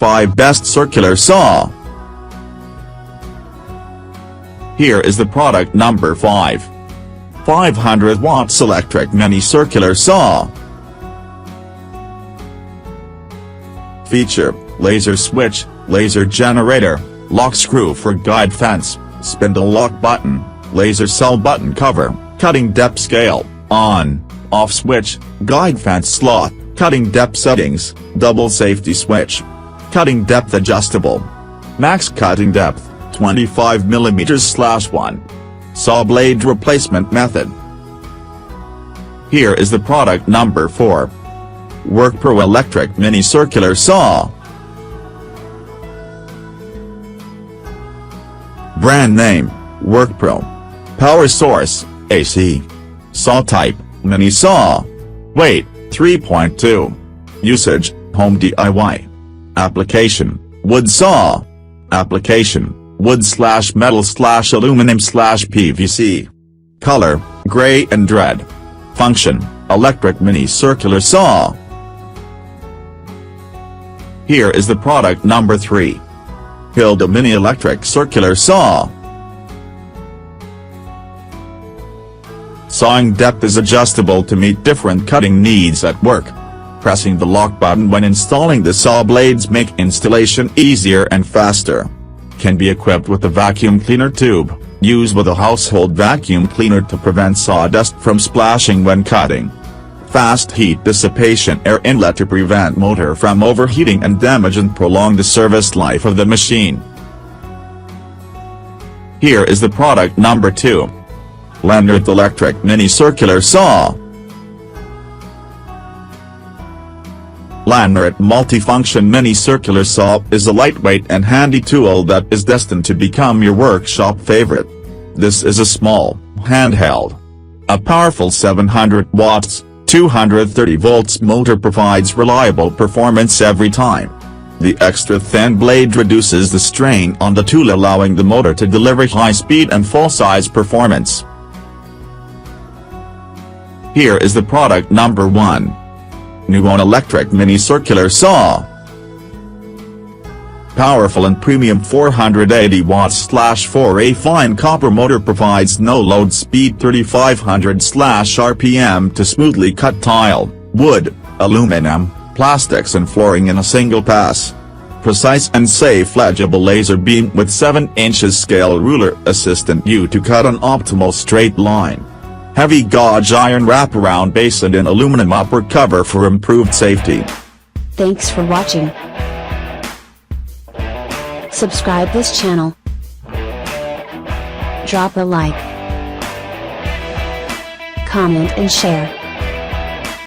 5 Best Circular Saw. Here is the product number 5. 500 watts electric mini circular saw. Feature: laser switch, laser generator, lock screw for guide fence, spindle lock button, laser cell button cover, cutting depth scale, on, off switch, guide fence slot, cutting depth settings, double safety switch. Cutting depth adjustable. Max cutting depth, 25 mm/1. Saw blade replacement method. Here is the product number 4. WORKPRO electric mini circular saw. Brand name: WORKPRO. Power source: AC. Saw type: mini saw. Weight: 3.2. Usage: home DIY. Application: wood saw. Application: wood/metal/aluminum/PVC. Color: gray and red. Function: electric mini circular saw. Here is the product number 3. HILDA mini electric circular saw. Sawing depth is adjustable to meet different cutting needs at work. Pressing the lock button when installing the saw blades make installation easier and faster. Can be equipped with a vacuum cleaner tube. Use with a household vacuum cleaner to prevent sawdust from splashing when cutting. Fast heat dissipation air inlet to prevent motor from overheating and damage and prolong the service life of the machine. Here is the product number 2. LANNERET electric mini circular saw. LANNERET multifunction mini circular saw is a lightweight and handy tool that is destined to become your workshop favorite. This is a small, handheld. A powerful 700 watts, 230 volts motor provides reliable performance every time. The extra thin blade reduces the strain on the tool, allowing the motor to deliver high speed and full-size performance. Here is the product number 1. NEWONE electric mini circular saw. Powerful and premium 480 watts/4A fine copper motor provides no load speed 3500/RPM to smoothly cut tile, wood, aluminum, plastics and flooring in a single pass. Precise and safe legible laser beam with 7 inches scale ruler assistant you to cut an optimal straight line. Heavy gauge iron wraparound base and an aluminum upper cover for improved safety. Thanks for watching. Subscribe this channel. Drop a like, comment and share.